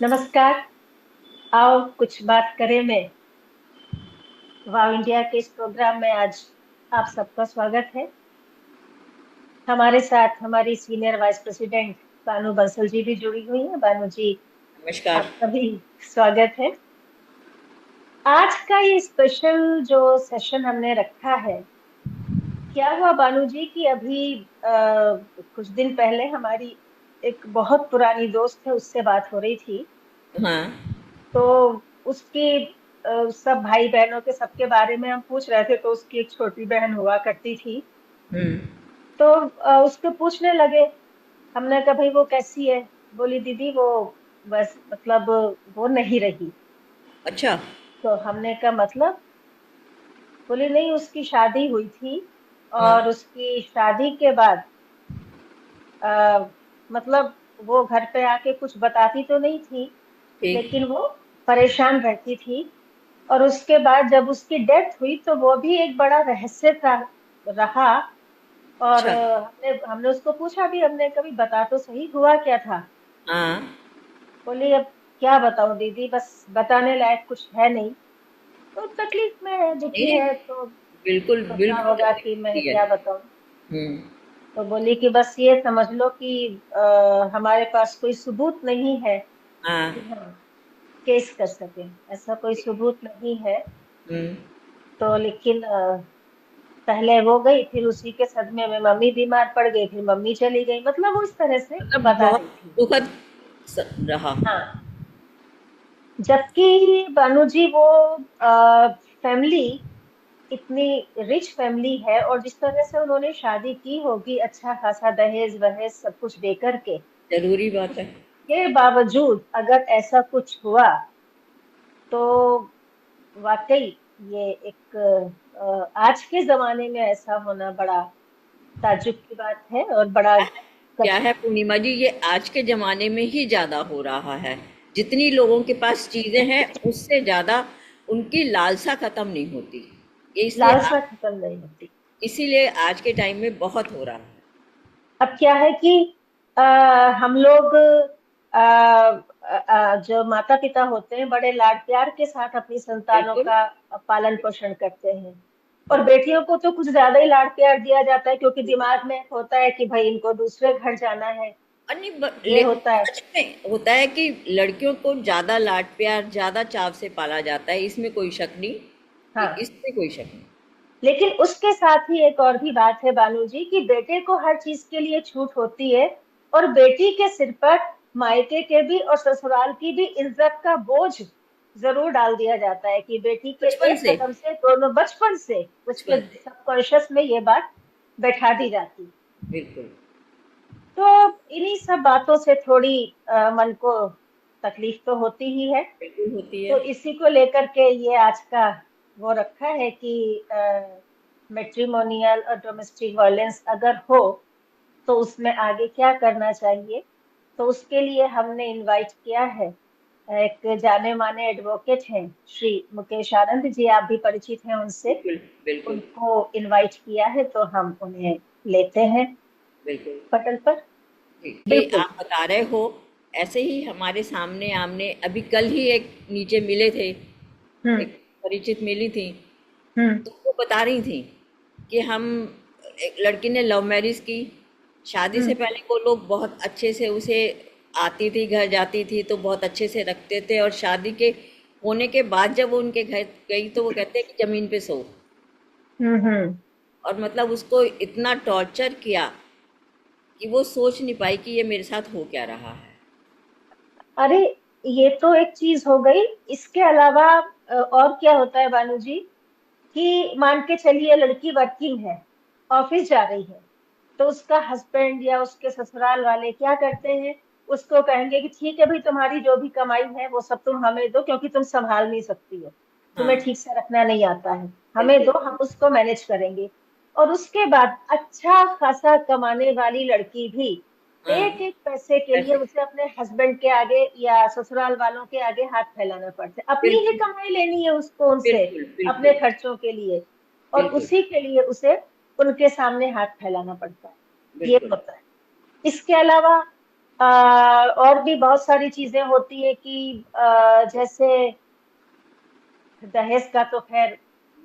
नमस्कार। आओ कुछ बात करें। मैं वाव इंडिया के इस प्रोग्राम में आज आप सबका स्वागत है। हमारे साथ हमारी सीनियर वाइस प्रेसिडेंट बानू बंसल जी भी जुड़ी हुई हैं। बानू जी, नमस्कार। आपका भी स्वागत है। आज का ये स्पेशल जो सेशन हमने रखा है, क्या हुआ बानू जी कि अभी कुछ दिन पहले हमारी एक बहुत पुरानी दोस्त है, उससे बात हो रही थी। हाँ। तो उसकी सब भाई बहनों के सबके बारे में हम पूछ रहे थे, तो उसकी एक छोटी बहन हुआ करती थी। हम्म। तो उसके पूछने लगे। हमने कहा भाई वो कैसी है? बोली दीदी वो बस मतलब वो नहीं रही। अच्छा। तो हमने कहा मतलब? बोली नहीं, उसकी शादी हुई थी हाँ। और उसकी शादी के बाद आ, मतलब वो घर पे आके कुछ बताती तो नहीं थी, ठीक। लेकिन वो परेशान रहती थी। और उसके बाद जब उसकी डेथ हुई तो वो भी एक बड़ा रहस्य था, रहा। और अच्छा। हमने हमने उसको पूछा भी, हमने कभी बता तो सही हुआ क्या था? हाँ। बोली अब क्या बताऊं दीदी, बस बताने लायक कुछ है नहीं। तो तकलीफ में है, दुखी नहीं, है, तो बिल्कुल सोचा बिल्कुल होगा कि मैं ठीक है। क्या बताऊं। हम्म। तो बोली कि बस ये समझ लो कि हमारे पास कोई सबूत नहीं है हाँ। कि हम केस कर सकें। ऐसा कोई सबूत नहीं है। हम्म। तो लेकिन पहले वो गई, फिर उसी के सदमे में मम्मी बीमार पड़ गई, फिर मम्मी चली गई। मतलब वो इस तरह से मतलब बता बहुत रही थी। दुखद रहा। हाँ। जबकि बानू जी वो फैमिली इतनी रिच फैमिली है, और जिस तरह से उन्होंने शादी की होगी, अच्छा खासा दहेज वहेज सब कुछ दे करके, जरूरी बात है। उसके बावजूद अगर ऐसा कुछ हुआ तो वाकई ये एक आज के जमाने में ऐसा होना बड़ा ताज्जुब की बात है और बड़ा क्या कठिन। है पूर्णिमा जी, ये आज के जमाने में ही ज्यादा हो रहा है। जितनी लोगों के पास चीजें हैं उससे ज्यादा उनकी लालसा खत्म नहीं होती। ये इसलिए लालसा खत्म नहीं होती। इसीलिए आज के टाइम में बहुत हो रहा है। अब क्या है कि आ, हम लोग जो माता पिता होते हैं, बड़े लाड प्यार के साथ अपनी संतानों बिल्कुल। का पालन पोषण करते हैं। और हाँ। बेटियों को तो कुछ ज्यादा ही लाड प्यार दिया जाता है, क्योंकि दिमाग में होता है कि भाई इनको दूसरे घर जाना है। और नहीं ये लेकिन होता है। सच में होता है कि लड़कियों को ज्यादा लाड प्यार ज्यादा चाव से पाला जाता है, इसमें कोई शक नहीं। हाँ। इसमें कोई शक नहीं। लेकिन उसके साथ ही एक और भी बात है बानू जी, कि बेटे को हर चीज के लिए छूट होती है, और बेटी के सिर पर मायके के भी और ससुराल की भी इज्जत का बोझ जरूर डाल दिया जाता है, कि बेटी के बचपन एक से। कदम से दोनों, बचपन से उसके बचपन से। सबकॉन्शियस में ये बात बैठा दी जाती। बिल्कुल। तो इन्हीं सब बातों से थोड़ी मन को तकलीफ तो होती ही है। बिल्कुल होती है। तो इसी को लेकर के ये आज का वो रखा है कि मैट्रिमोनियल और डोमेस्टिक वायलेंस अगर हो तो उसमें आगे क्या करना चाहिए। तो उसके लिए हमने इनवाइट किया है, एक जाने माने एडवोकेट हैं, श्री मुकेश आनंद जी। आप भी परिचित हैं उनसे। बिल्कुल। बिल्कुल। उनको इनवाइट किया है, तो हम उन्हें लेते हैं बिल्कुल। पटल पर। ये बिल्कुल। आप बता रहे हो, ऐसे ही हमारे सामने आमने अभी कल ही एक नीचे मिले थे। हम्म। एक परिचित मिली थी। हम्म। तो वो बता रही थी कि हम एक लड़की ने लव मैरिज की। शादी से हम्म। पहले वो लोग बहुत अच्छे से उसे आती थी, घर जाती थी तो बहुत अच्छे से रखते थे, और शादी के होने के बाद जब वो उनके घर गई तो वो कहते हैं कि जमीन पे सो। हम्म। और मतलब उसको इतना टॉर्चर किया कि वो सोच नहीं पाई कि ये मेरे साथ हो क्या रहा है। अरे, ये तो एक चीज हो गई। इसके अलावा और क्या होता है बानू जी, कि मान के चलिए लड़की वर्किंग है, ऑफिस जा रही है, तो उसका हस्बैंड या उसके ससुराल वाले क्या करते हैं? उसको कहेंगे कि ठीक है भाई, तुम्हारी जो भी कमाई है वो सब तुम हमें दो, क्योंकि तुम संभाल नहीं सकती हो, तुम्हें हाँ। ठीक से रखना नहीं आता है, हमें बिल्कुल। दो, हम उसको मैनेज करेंगे। और उसके बाद अच्छा खासा कमाने वाली लड़की भी हाँ। एक एक पैसे के लिए ऐसे। उसे अपने हस्बैंड के आगे या ससुराल वालों के आगे हाथ फैलाना पड़ता है। अपनी ही बिल्कुल। कमाई लेनी है उसको उनसे, बिल्कुल। अपने बिल्कुल। खर्चों के लिए, और बिल्कुल। उसी के लिए उसे उनके सामने हाथ फैलाना पड़ता है। ये बिल्कुल। होता है। इसके अलावा और भी बहुत सारी चीजें होती है कि जैसे दहेज का तो खैर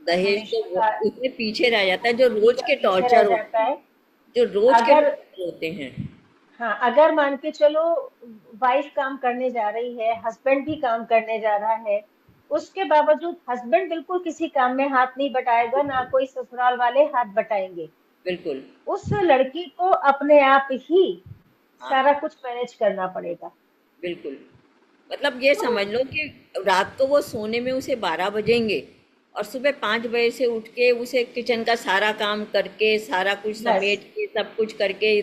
दहेज तो हमेशा का उसमें पीछे रह जाता है, जो रोज के पीछे रह टॉर्चर जाता होते हैं, है। जो रोज के अगर टॉर्चर होते हैं। हाँ, अगर मान के चलो वाइफ काम करने जा रही है, हस्बैंड भी काम करने जा रहा है, उसके बावजूद हस्बैंड बिल्कुल किसी काम में हाथ नहीं बटाएगा, ना कोई ससुराल वाले हाथ बटाएंगे। बिल्कुल। उस लड़की को अपने आप ही हाँ, सारा कुछ मैनेज करना पड़ेगा। बिल्कुल। मतलब ये तो समझ लो कि रात को वो सोने में उसे 12 बजेंगे, और सुबह 5 बजे से उठ के उसे किचन का सारा काम करके, सारा कुछ बस समेट के, सब कुछ करके,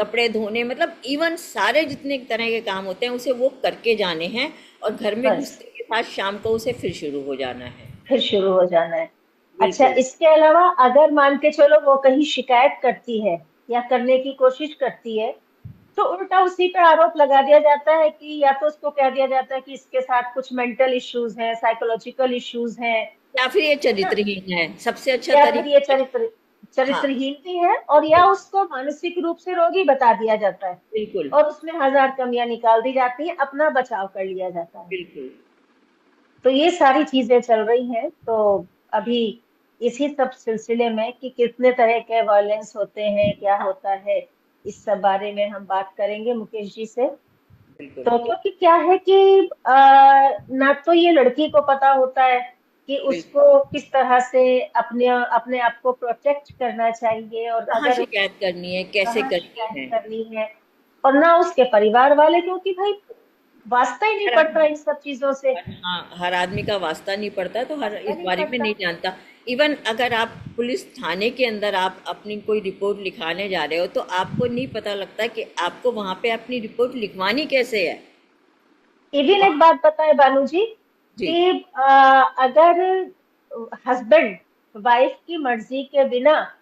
कपड़े धोने, मतलब इवन सारे जितने तरह के काम होते हैं उसे वो करके जाने हैं, और घर में बस घुसने के साथ शाम को उसे फिर शुरू हो जाना है। फिर शुरू हो जाना है। अच्छा, बिल्कुल। इसके अलावा अगर मान के चलो वो कहीं शिकायत करती है या करने की कोशिश करती है, तो उल्टा उसी पे आरोप लगा दिया जाता है कि या तो उसको कह दिया जाता है कि इसके साथ कुछ मेंटल इश्यूज हैं, साइकोलॉजिकल इश्यूज हैं, या फिर ये है ना, चरित्रहीन है, सबसे अच्छा या फिर ये तरीका। हाँ, चरित्रहीन भी है, और या उसको मानसिक रूप से रोगी बता दिया जाता है, बिल्कुल, और उसमें हजार कमियां निकाल दी जाती है, अपना बचाव कर लिया जाता है। बिल्कुल। तो ये सारी चीजें चल रही हैं। तो अभी इसी सब सिलसिले में कि कितने तरह के वायलेंस होते हैं, क्या होता है, इस सब बारे में हम बात करेंगे मुकेश जी से। बिल्कुल। तो क्योंकि क्या है कि ना तो ये लड़की को पता होता है कि बिल्कुल। उसको किस तरह से अपने अपने आप को प्रोटेक्ट करना चाहिए, और कहाँ अगर शिकायत करनी है, कैसे कहाँ करनी शिकायत है। करनी है, और ना उसके परिवार वाले, क्योंकि भाई वास्ता ही नहीं हर पड़ता इन सब चीजों से। हाँ, हर आदमी का वास्ता नहीं पड़ता, तो हर वास्ता इस नहीं बारे में पड़ता। नहीं जानता। इवन अगर आप पुलिस थाने के अंदर आप अपनी कोई रिपोर्ट लिखाने जा रहे हो, तो आपको नहीं पता लगता कि आपको वहां पे अपनी रिपोर्ट लिखवानी कैसे है। इवन एक वहाँ- बात पता है बानू जी, जी। कि अगर हस्बैंड वाइफ की मर्जी के बिना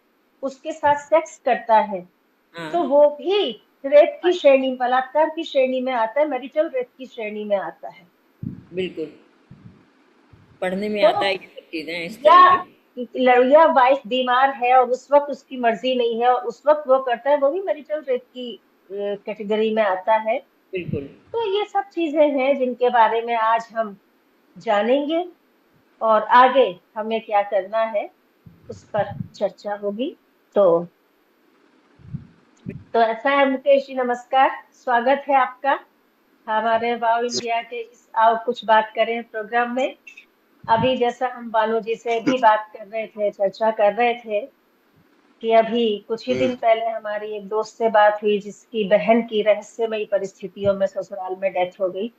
उसके साथ सेक्स करता है, हाँ, तो वो भी रेप की श्रेणी, बलात्कार की श्रेणी में आता है, मैरिटल रेप की श्रेणी में आता है। बिल्कुल। पढ़ने में तो आता है ये सब चीजें इस या तरह की। लड़कियां, वाइफ बीमार है और उस वक्त उसकी मर्जी नहीं है और उस वक्त वो करता है, वो भी मैरिटल रेप की कैटेगरी में आता है। बिल्कुल। तो ये सब चीजें हैं जिनके बारे में आज हम जानेंगे, और आगे हमें क्या करना है उस पर चर्चा होगी। तो ऐसा है मुकेश जी, नमस्कार, स्वागत है आपका हमारे वाव इंडिया के इस आओ कुछ बात करें प्रोग्राम में। अभी जैसा हम बानू जी से भी बात कर रहे थे, चर्चा कर रहे थे, कि अभी कुछ ही दिन पहले हमारी एक दोस्त से बात हुई जिसकी बहन की रहस्यमयी परिस्थितियों में ससुराल में डेथ हो गई,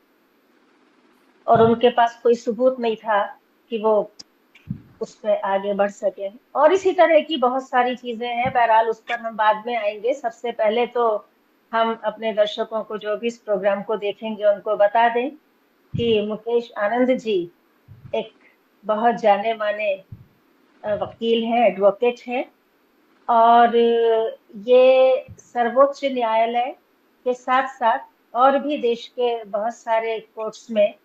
और उनके पास कोई सबूत नहीं था कि वो उस पर आगे बढ़ सके। और इसी तरह की बहुत सारी चीजें हैं, बहरहाल उस पर हम बाद में आएंगे। सबसे पहले तो हम अपने दर्शकों को जो भी इस प्रोग्राम को देखेंगे उनको बता दें कि मुकेश आनंद जी एक बहुत जाने माने वकील हैं, एडवोकेट हैं, और ये सर्वोच्च न्यायालय के साथ साथ और भी देश के बहुत सारे कोर्ट्स में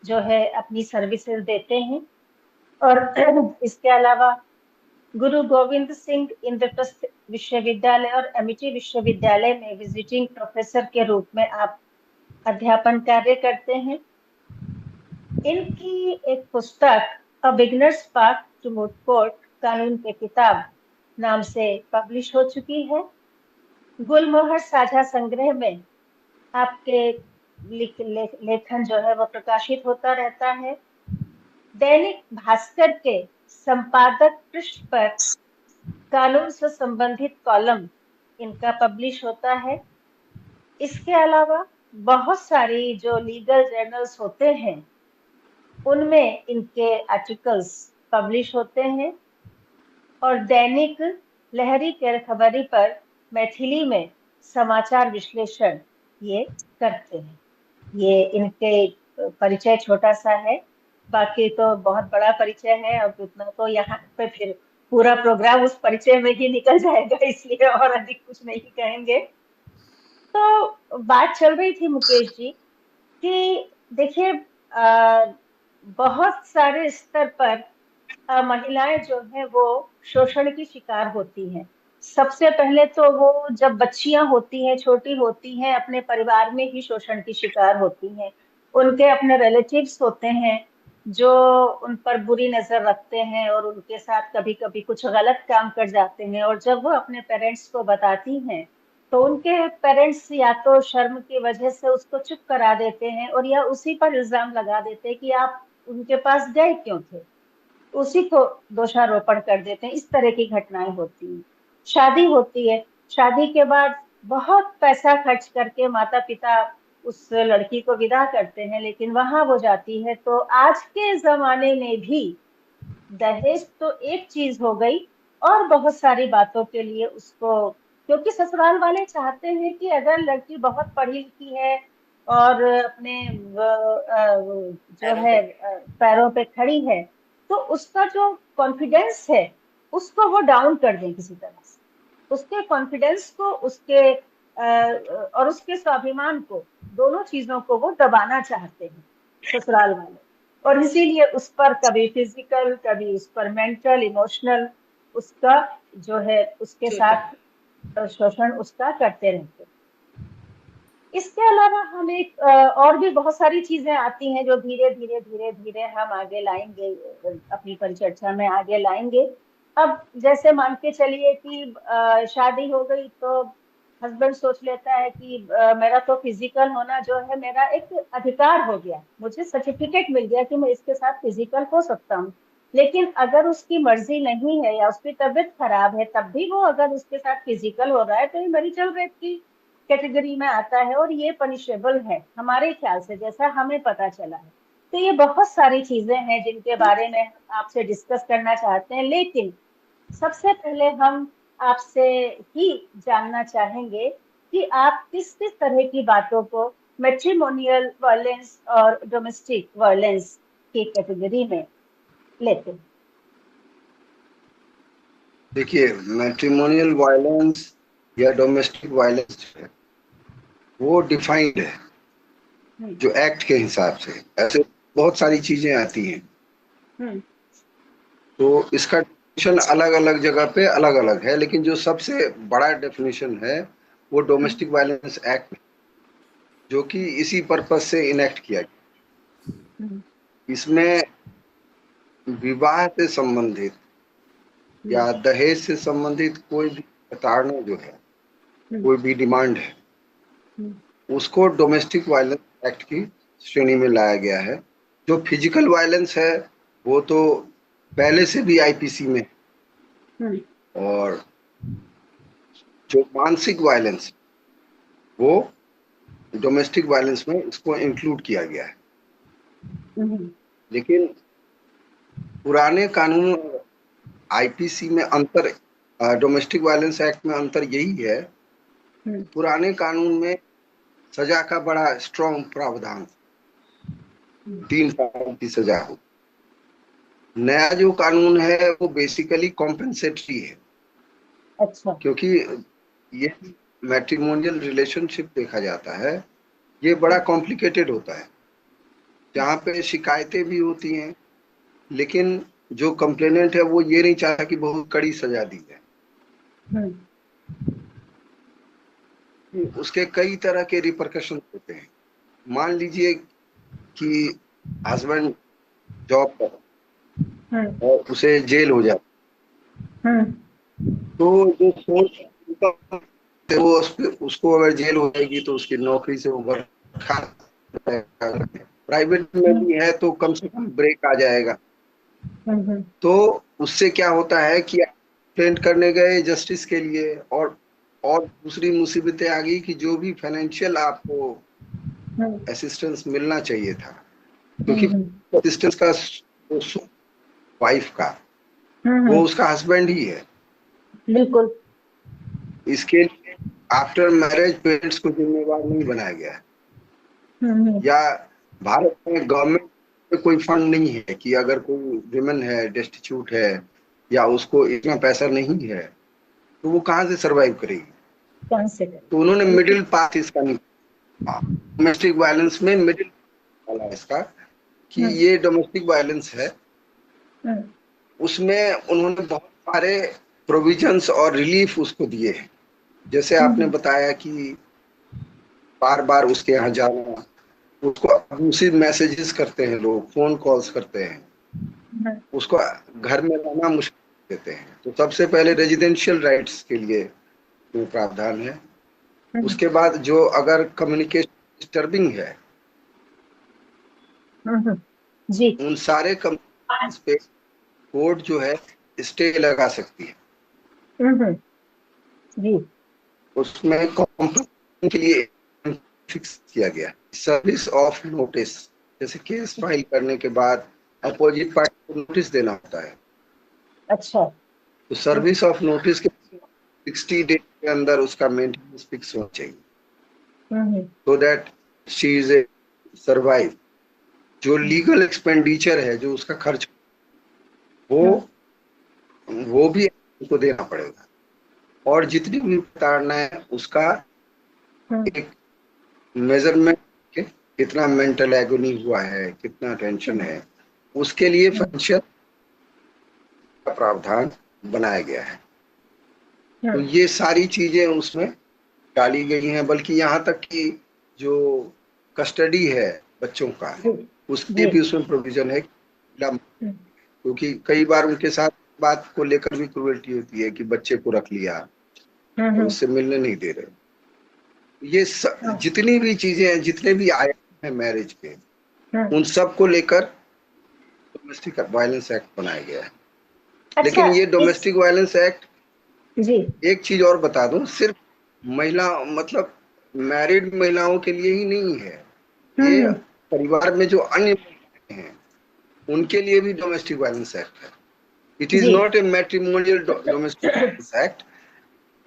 जो है अपनी सर्विसेज देते हैं। और इसके अलावा गुरु गोविंद सिंह इंद्रप्रस्थ विश्वविद्यालय और एमिटी विश्वविद्यालय में विजिटिंग प्रोफेसर के रूप में आप अध्यापन कार्य करते हैं। इनकी एक पुस्तक a beginner's path to moot court, कानून के किताब नाम से पब्लिश हो चुकी है। गुलमोहर साझा संग्रह में आपके लेखन जो है वो प्रकाशित होता रहता है। दैनिक भास्कर के संपादक पृष्ठ पर कानून से संबंधित कॉलम इनका पब्लिश होता है। इसके अलावा बहुत सारी जो लीगल जर्नल्स होते हैं उनमें इनके आर्टिकल्स पब्लिश होते हैं, और दैनिक लहरी के खबरी पर मैथिली में समाचार विश्लेषण ये करते हैं। ये इनके परिचय छोटा सा है, बाकी तो बहुत बड़ा परिचय है। अब उतना तो यहाँ पे फिर पूरा प्रोग्राम उस परिचय में ही निकल जाएगा, इसलिए और अधिक कुछ नहीं कहेंगे। तो बात चल रही थी मुकेश जी कि देखिए, बहुत सारे स्तर पर महिलाएं जो है वो शोषण की शिकार होती हैं। सबसे पहले तो वो जब बच्चियां होती हैं, छोटी होती हैं, अपने परिवार में ही शोषण की शिकार होती हैं। उनके अपने रिलेटिव्स होते हैं जो उन पर बुरी नजर रखते हैं और उनके साथ कभी कभी कुछ गलत काम कर जाते हैं, और जब वो अपने पेरेंट्स को बताती हैं तो उनके पेरेंट्स या तो शर्म की वजह से उसको चुप करा देते हैं, और या उसी पर इल्जाम लगा देते हैं कि आप उनके पास गए क्यों थे, उसी को दोषारोपण कर देते हैं। इस तरह की घटनाएं होती हैं। शादी होती है, शादी के बाद बहुत पैसा खर्च करके माता पिता उस लड़की को विदा करते हैं, लेकिन वहां वो जाती है तो आज के जमाने में भी दहेज तो एक चीज हो गई, और बहुत सारी बातों के लिए उसको, क्योंकि ससुराल वाले चाहते हैं कि अगर लड़की बहुत पढ़ी लिखी है और अपने जो पैरों है पे। पैरों पे खड़ी है, तो उसका जो कॉन्फिडेंस है उसको वो डाउन कर दें किसी तरह से, उसके कॉन्फिडेंस को, उसके और उसके स्वाभिमान को, दोनों चीजों को वो दबाना चाहते हैं ससुराल वाले। और इसीलिए उस पर कभी फिजिकल, कभी उस पर मेंटल, इमोशनल, उसका जो है उसके शोषण। साथ शोषण उसका करते रहते हैं। इसके अलावा हम एक और भी बहुत सारी चीजें आती हैं जो धीरे धीरे धीरे धीरे हम आगे लाएंगे, अपनी परिचर्चा में आगे लाएंगे। अब जैसे मान के चलिए कि शादी हो गई तो हस्बैंड सोच लेता है कि मेरा तो फिजिकल होना जो है मेरा एक अधिकार हो गया, मुझे सर्टिफिकेट मिल गया कि मैं इसके साथ फिजिकल हो सकता हूँ। लेकिन अगर उसकी मर्जी नहीं है या उसकी तबीयत खराब है, तब भी वो अगर उसके साथ फिजिकल हो रहा है तो ये मैरिजल रेप की कैटेगरी में आता है, और ये पनिशेबल है हमारे ख्याल से, जैसा हमें पता चला है। तो ये बहुत सारी चीजें हैं जिनके बारे में हम आपसे डिस्कस करना चाहते हैं, लेकिन सबसे पहले हम आपसे ही जानना चाहेंगे कि आप किस किस तरह की बातों को मैट्रिमोनियल वायलेंस और डोमेस्टिक वायलेंस की कैटेगरी में लेते हैं। देखिए, मैट्रिमोनियल वायलेंस या डोमेस्टिक वायलेंस है वो डिफाइंड है हम्म। जो एक्ट के हिसाब से। ऐसे बहुत सारी चीजें आती हैं, हम्म। तो इसका डेफिनेशन अलग अलग जगह पे अलग अलग है, लेकिन जो सबसे बड़ा डेफिनेशन है वो हम्म। डोमेस्टिक वायलेंस एक्ट, जो कि इसी पर्पज से इनेक्ट किया गया। हम्म। इसमें विवाह से संबंधित हम्म। या दहेज से संबंधित कोई भी प्रताड़ना जो है, हम्म। कोई भी डिमांड है, हम्म। उसको डोमेस्टिक वायलेंस एक्ट की श्रेणी में लाया गया है। जो फिजिकल वायलेंस है वो तो पहले से भी आईपीसी में है, हम्म। और जो मानसिक वायलेंस वो डोमेस्टिक वायलेंस में इसको इंक्लूड किया गया है। हम्म। लेकिन पुराने कानून आईपीसी में अंतर, डोमेस्टिक वायलेंस एक्ट में अंतर यही है, हम्म। पुराने कानून में सजा का बड़ा स्ट्रॉन्ग प्रावधान, हम्म। 3 साल की सजा हो। नया जो कानून है वो बेसिकली कॉम्पेंसेटरी है, अच्छा। क्योंकि ये मैट्रिमोनियल रिलेशनशिप देखा जाता है, ये बड़ा कॉम्प्लिकेटेड होता है, जहाँ पे शिकायतें भी होती हैं, लेकिन जो कंप्लेनेंट है वो ये नहीं चाहता कि बहुत कड़ी सजा दी जाए। हम्म। उसके कई तरह के रिपरकशन होते हैं। मान लीजिए कि हस्बैंड जॉब पर हम्म। और उसे जेल हो जाए, हम्म। तो जो सोर्स वो उसको अगर जेल हो जाएगी तो उसकी नौकरी से वो बर्खास्त। प्राइवेट में हम्म। भी है तो कम से कम ब्रेक आ जाएगा। हम्म। तो उससे क्या होता है कि कंप्लेंट करने गए जस्टिस के लिए, और दूसरी मुसीबतें आ गई कि जो भी फाइनेंशियल आपको हम्म। असिस्टेंस मिलना चाहिए था, क्योंकि हम्म। असिस्टेंस का वाइफ का वो हम्म। उसका हस्बैंड ही है। बिल्कुल। इसके लिए आफ्टर मैरिज पेरेंट्स को जिम्मेवार नहीं बनाया गया है, हम्म। या भारत में गवर्नमेंट में कोई फंड नहीं है कि अगर कोई विमेन है, डेस्टिट्यूट है, या उसको इतना पैसा नहीं है तो वो कहाँ से सरवाइव करेगी। कौन से तो उन्होंने करें, बिल्कुल। मिडिल पाथ इसका निकाला, डोमेस्टिक वायलेंस में मिडिल वाला इसका, कि हम्म। ये डोमेस्टिक वायलेंस है। हम्म। उसमें उन्होंने बहुत सारे प्रोविजंस और रिलीफ उसको दिए हैं। जैसे आपने बताया कि बार बार उसके यहाँ जाना, उसको अब्यूसिव मैसेजेस करते हैं लोग, फोन कॉल्स करते हैं, उसको घर में रहना मुश्किल देते हैं। तो सबसे पहले रेजिडेंशियल राइट्स के लिए वो प्रावधान है। उसके बाद जो अगर कम्युनिकेशन डिस्टर्बिंग है, जी उन सारे कंप्लेंट्स पे कोर्ट जो है स्टे लगा सकती है। जी उसमें कंप्लेंट के लिए फिक्स किया गया सर्विस ऑफ नोटिस। जैसे केस फाइल करने के बाद अपोजिट पार्टी को नोटिस देना होता है, अच्छा तो सर्विस ऑफ नोटिस के 60 डेज के अंदर उसका मेंटेनेंस फिक्स होना चाहिए, so that she is a survive. जो लीगल एक्सपेंडिचर है, जो उसका खर्च, वो भी उनको देना पड़ेगा। और जितनी भी प्रताड़ना है उसका एक मेजरमेंट, कितना मेंटल एगोनी हुआ है, कितना टेंशन है, उसके लिए फाइनेंशियल का प्रावधान बनाया गया है। तो ये सारी चीजें उसमें डाली गई हैं। बल्कि यहाँ तक कि जो कस्टडी है बच्चों का, उसके भी उसमें प्रोविजन है, क्योंकि कई बार उनके साथ बात को लेकर भी क्रूएल्टी होती है कि बच्चे को रख लिया और उससे मिलने नहीं दे रहे। ये जितनी भी चीजें हैं, जितने भी आए हैं मैरिज के, उन सब को लेकर डोमेस्टिक वायलेंस एक्ट बनाया गया है। अच्छा, लेकिन ये डोमेस्टिक वायलेंस एक्ट, जी एक चीज और बता दूं, सिर्फ महिला मतलब मैरिड महिलाओं के लिए ही नहीं है। ये परिवार में जो अन्य महिलाएं हैं उनके लिए भी डोमेस्टिक वायलेंस एक्ट है। It is not a matrimonial domestic violence act.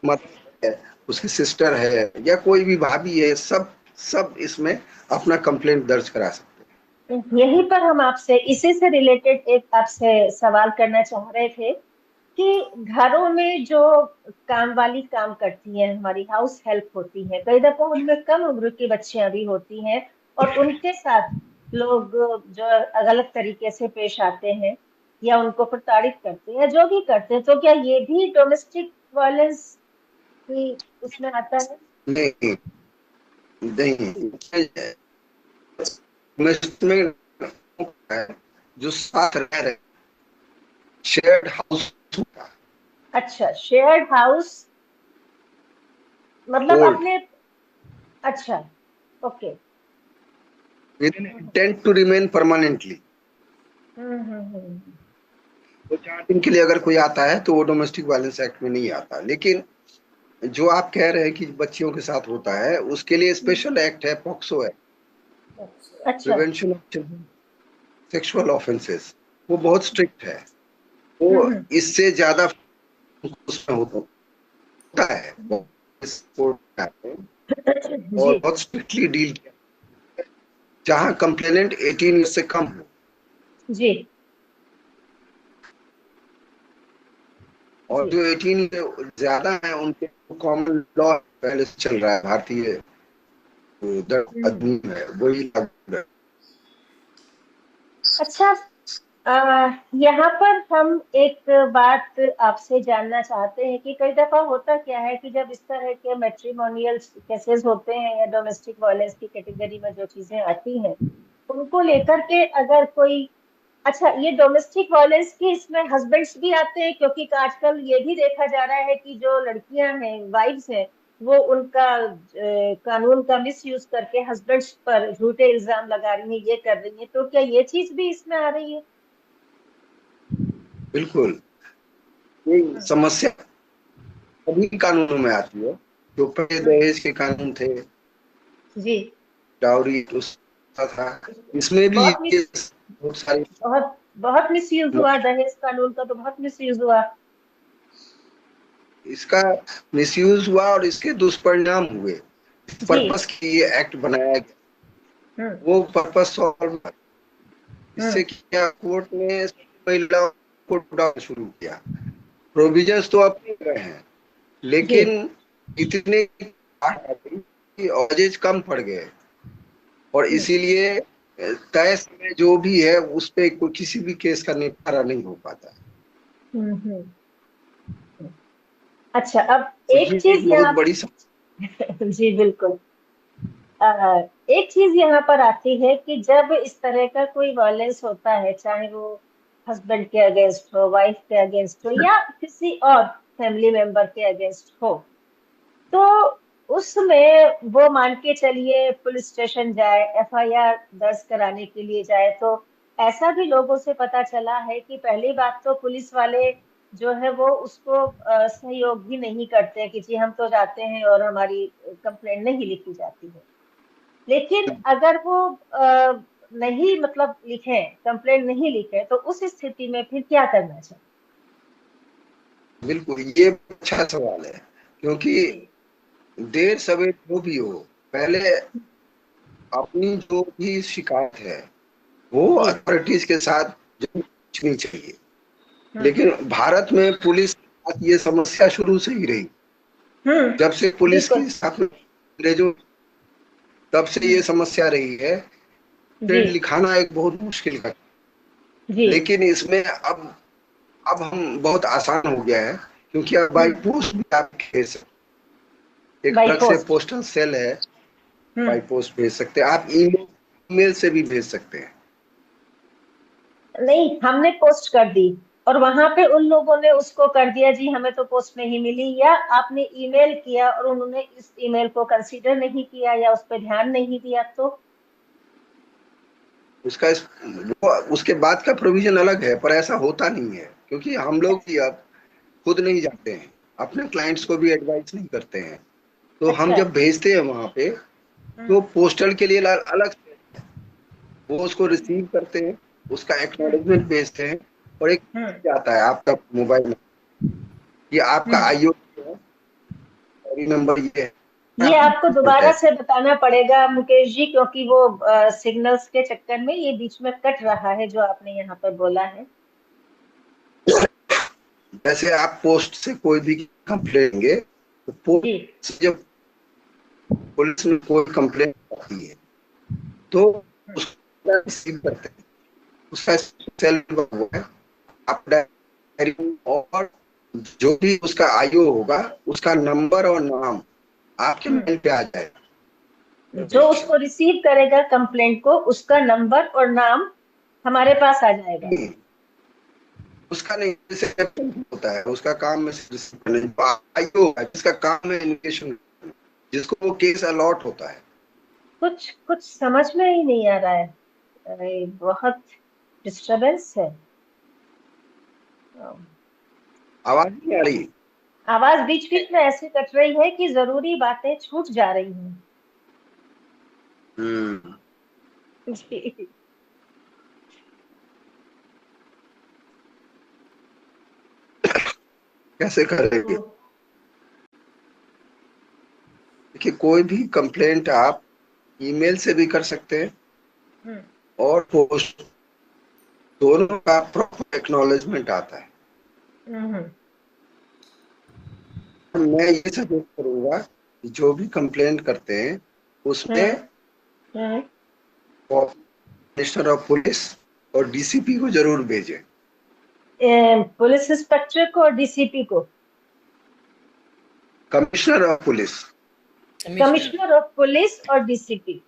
मतलब उसकी सिस्टर है या कोई भी भाभी है, सब इसमें अपना कंप्लेंट दर्ज करा सकते हैं। यहीं पर हम आपसे इसी से रिलेटेड एक आपसे सवाल करना चाह रहे थे कि घरों में जो काम वाली काम करती हैं, हमारी हाउस हेल्प होती है, कई दफा उनमें कम उम्र की बच्चियां भी होती हैं और उनके साथ लोग जो गलत तरीके से पेश आते हैं या उनको प्रताड़ित करते हैं, जो भी करते हैं, तो क्या ये भी डोमेस्टिक वायलेंस भी उसमें आता है? नहीं नहीं, में जो साथ रह रहे शेयर्ड हाउस। अच्छा, शेयर्ड हाउस मतलब अपने, अच्छा, okay, with an intent to remain permanently। तो 4 दिन के लिए अगर कोई आता है तो वो डोमेस्टिक वायलेंस एक्ट में नहीं आता। लेकिन जो आप कह रहे हैं कि बच्चियों के साथ होता है, उसके लिए स्पेशल एक्ट है, पॉक्सो एक्ट, अच्छा, prevention of children sexual offences. वो बहुत स्ट्रिक्ट है, वो इससे ज्यादा उसमें होता है, और बहुत स्ट्रिक्टली डील किया जहां कंप्लेनेंट 18 ईयर से कम हो। जी, और जो 18 से ज्यादा है उनके कॉमन लॉ पहले से चल रहा है, भारतीय अधिनियम है, वही लागू है। अच्छा, यहाँ पर हम एक बात आपसे जानना चाहते हैं कि कई दफा होता क्या है कि जब इस तरह के मैट्रिमोनियल केसेस होते हैं या डोमेस्टिक वायलेंस की कैटेगरी में जो चीजें आती हैं, उनको लेकर के अगर कोई, अच्छा, ये डोमेस्टिक वायलेंस की इसमें हस्बैंड्स भी आते हैं? क्योंकि आजकल ये भी देखा जा रहा है कि जो लड़कियां हैं, वाइफ्स हैं, वो उनका कानून का मिस यूज करके हस्बैंड्स पर झूठे इल्जाम लगा रही हैं, ये कर रही हैं, तो क्या ये चीज भी इसमें आ रही है? बिल्कुल, ये समस्या सभी कानूनों में आती है। जो पहले दहेज के कानून थे, जी, डाउरी था, इसमें भी बहुत ये बहुत सारी बहुत बहुत मिसयूज हुआ, दहेज कानून का तो बहुत मिसयूज हुआ। इसका मिसयूज हुआ और इसके दुष्परिणाम हुए। पर्पस की ये एक्ट बनाया गया, वो पर्पस सॉल्व, इससे क्या कोर्ट ने महिलाओं को डाउन शुरू किया। प्रोविजंस तो अपने गए हैं, लेकिन इतने ऑजेज कम पड़ गए और इसीलिए तय समय जो भी है उस पे किसी भी केस का निपटारा नहीं हो पाता। अच्छा, अब तो एक ये चीज एक बहुत यहाँ बड़ी जी बिल्कुल। अ, एक चीज यहाँ पर आती है कि जब इस तरह का कोई वायलेंस होता है, चाहे वो हस्बैंड के अगेंस्ट हो, वाइफ के अगेंस्ट हो, या किसी और फैमिली मेंबर के अगेंस्ट हो, तो उसमें वो मान के चलिए पुलिस स्टेशन जाए, एफआईआर दर्ज कराने के लिए जाए, तो ऐसा भी लोगों से पता चला है कि पहली बात तो पुलिस वाले जो है वो उसको सहयोग भी नहीं करते कि जी हम तो जाते हैं और हमारी कंप्लेंट नहीं लिखी जाती है। लेकिन अगर वो नहीं मतलब लिखे, कंप्लेंट नहीं लिखे, तो उस स्थिति में फिर क्या करना चाहिए? बिल्कुल, ये अच्छा सवाल है, क्योंकि जी। देर सवेर जो भी हो, पहले अपनी जो भी शिकायत है वो जी। अथॉरिटीज के साथ जरूर पूछनी चाहिए। हम्म। लेकिन भारत में पुलिस के साथ ये समस्या शुरू से ही रही। जब से पुलिस बिल्कुल। की स्थापना अंग्रेजों, तब से ये हम्म। समस्या रही है। जी। ट्रेड लिखाना एक बहुत मुश्किल का, जी। लेकिन इसमें अब हम बहुत आसान हो गया है, क्योंकि अब बाई हम्म। पोस्ट भी आप भेज सकते, एक बाई अलग से पोस्ट। पोस्टल सेल है, बाई हम्म। पोस्ट भेज सकते हैं आप, ईमेल से भी भेज सकते हैं। नहीं, हमने पोस्ट कर दी और वहां पे उन लोगों ने उसको कर दिया जी हमें तो पोस्ट नहीं मिली, या आपने ईमेल किया और उन्होंने इस ईमेल को कंसीडर नहीं किया या उस पर ध्यान नहीं दिया, तो उसका उसके बाद का प्रोविजन अलग है, पर ऐसा होता नहीं है, क्योंकि हम लोग भी अब खुद नहीं जाते हैं, अपने क्लाइंट्स को भी एडवाइस नहीं करते हैं। तो हम अच्छा। जब भेजते हैं वहां पे, तो हम्म। पोस्टल के लिए अलग से वो उसको रिसीव करते हैं, उसका हम्म। एक्नॉलेजमेंट भेजते हैं, और एक हम्म। आता है आपका मोबाइल में कि आपका हम्म। आईओ नंबर ये है, ये आपको आपको रिपोर्ट दोबारा है। से बताना पड़ेगा मुकेश जी, क्योंकि वो सिग्नल्स के चक्कर में ये बीच में कट रहा है जो आपने यहाँ पर बोला है। जैसे आप पोस्ट से कोई भी कंप्लेन देंगे, तो पोस्ट जी। से जब पुलिस में कोई कंप्लेन आती है, तो हम्म। उसको रिसीव करते हैं, उसका सेल नंबर हुआ है, आप डायरी, और जो भी उसका आईओ होगा, उसका नंबर और नाम आपके हम्म। मेल पे आ जाएगा। जो उसको रिसीव करेगा कंप्लेंट को, उसका नंबर और नाम हमारे पास आ जाएगा। नहीं, उसका नहीं, जैसे होता है उसका काम में रिसीव करना, जो आईओ है जिसका काम है इन्वेस्टिगेशन, जिसको वो केस अलॉट होता है। कुछ कुछ समझ में ही नहीं आ रहा है। अरे बहुत डिस्टरबेंस है। आवाज नहीं आ रही? आवाज बीच बीच में ऐसे कट रही है कि जरूरी बातें छूट जा रही हैं। हम्म। जी। कैसे करेंगे? तो देखिए, कोई भी कंप्लेंट आप ईमेल से भी कर सकते हैं, हम्म। और पोस्ट, दोनों का प्रॉपर एक्नॉलेजमेंट आता है। हम्म। मैं ये सजेस्ट करूंगा कि जो भी कंप्लेंट करते हैं उसमें हम्म। हम्म। कमिश्नर ऑफ पुलिस और डीसीपी को जरूर भेजें। पुलिस इंस्पेक्टर को और डीसीपी को? Commissioner of police, commissioner. Commissioner of police और डीसीपी।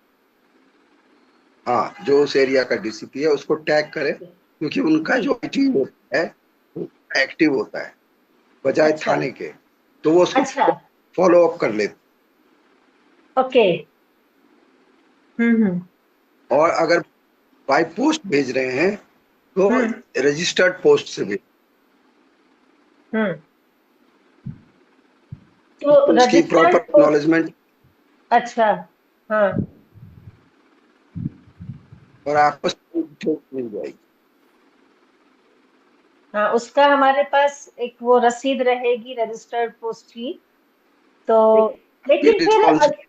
हाँ, जो उस एरिया का डीसीपी है उसको टैग करें, क्योंकि उनका जी। जो टीम होता है वो एक्टिव होता है बजाय अच्छा। थाने के, तो वो उसको अच्छा। फॉलो अप कर लेते। ओके। हम्म। और अगर बाय पोस्ट भेज रहे हैं, तो हम्म। रजिस्टर्ड पोस्ट से भेज, हम्म। तो उसकी प्रॉपर रजिस्टर्ड पोस्ट। एक्नॉलेजमेंट, अच्छा। हाँ। और आपको डिटेल्स मिल जाएगी। हाँ, उसका हमारे पास एक वो रसीद रहेगी रजिस्टर्ड पोस्ट की, तो ये लेकिन फिर रिस्पॉन्सिबिलिटी।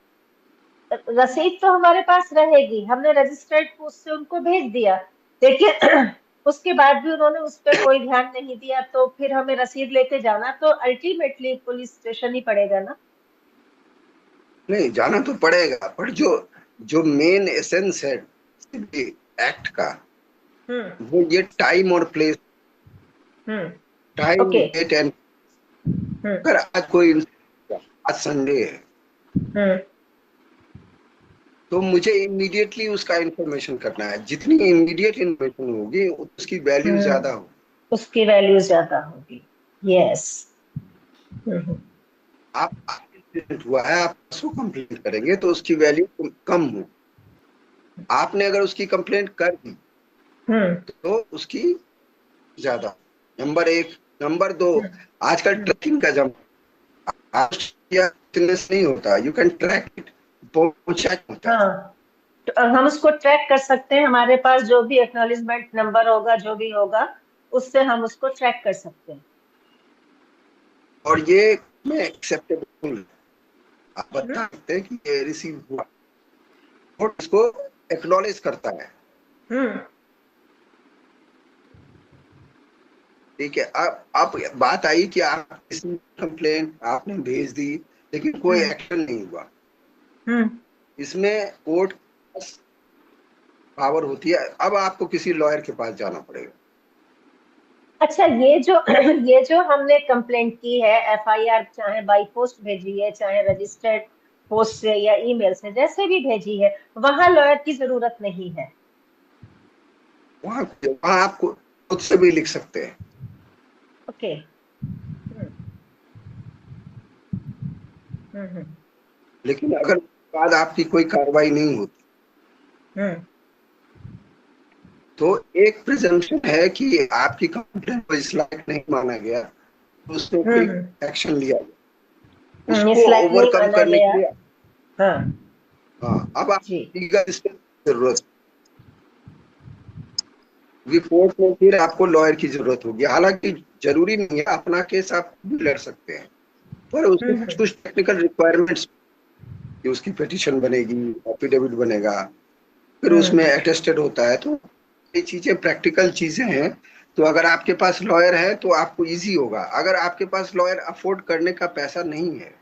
रसीद तो हमारे पास रहेगी, हमने रजिस्टर्ड पोस्ट से उनको भेज दिया, लेकिन उसके बाद भी उन्होंने उस पर कोई ध्यान नहीं दिया, तो फिर हमें रसीद लेके जाना तो अल्टीमेटली पुलिस स्टेशन ही पड़ेगा ना? नहीं, जाना तो पड़ेगा, पर जो जो मेन एसेंस है एक्ट का, हम्म। वो ये टाइम और place, hmm. Time okay. Date and अगर आज कोई आज संडे है तो मुझे इमीडिएटली उसका इंफॉर्मेशन करना है। जितनी इमीडिएट इंफॉर्मेशन होगी उसकी वैल्यू ज्यादा होगी। उसकी वैल्यू ज्यादा होगी। यस। आप एक्सीडेंट हुआ है, आप उसको कंप्लेंट करेंगे तो उसकी वैल्यू कम हो। आपने अगर उसकी कंप्लेंट कर दी तो उसकी ज्यादा। नंबर एक। नंबर दो, आजकल ट्रैकिंग का जमाना, आप नहीं होता, यू कैन ट्रैक इट, पहुंचा होता है। हाँ, तो हम उसको ट्रैक कर सकते हैं। हमारे पास जो भी एक्नॉलेजमेंट नंबर होगा, जो भी होगा, उससे हम उसको ट्रैक कर सकते हैं। और ये में एक्सेप्टेबल, आप बता सकते हैं कि ये रिसीव हुआ और उसको एक्नॉलेज करता है। ठीक है। अब बात आई कि आप किसी कंप्लेंट आपने भेज दी लेकिन कोई एक्शन नहीं हुआ। इसमें कोर्ट पावर होती है। अब आपको किसी लॉयर के पास जाना पड़ेगा। अच्छा, ये जो हमने कंप्लेंट की है, एफआईआर चाहे बाई पोस्ट भेजी है, चाहे रजिस्टर्ड पोस्ट से या ईमेल से, जैसे भी भेजी है, वहां लॉयर की जरूरत नहीं है। वहां आप खुद से भी लिख सकते हैं। ओके। लेकिन अगर बाद आपकी कोई कार्रवाई नहीं होती तो एक प्रिजम्पशन है कि आपकी कंप्लेंट को इस लायक नहीं माना गया, तो उसमें कोई एक्शन लिया गया। उसको ओवरकम करने के लिए अब आप लीगल जरूरत, रिपोर्ट में फिर आपको लॉयर की जरूरत होगी। हालांकि जरूरी नहीं है, अपना केस आप भी लड़ सकते हैं, पर उसमें कुछ टेक्निकल रिक्वायरमेंट्स कि उसकी पिटीशन बनेगी, एफिडेविट बनेगा, फिर उसमें अटेस्टेड होता है। तो ये चीजें प्रैक्टिकल चीजें हैं। तो अगर आपके पास लॉयर है तो आपको इजी होगा। अगर आपके पास लॉयर अफोर्ड करने का पैसा नहीं है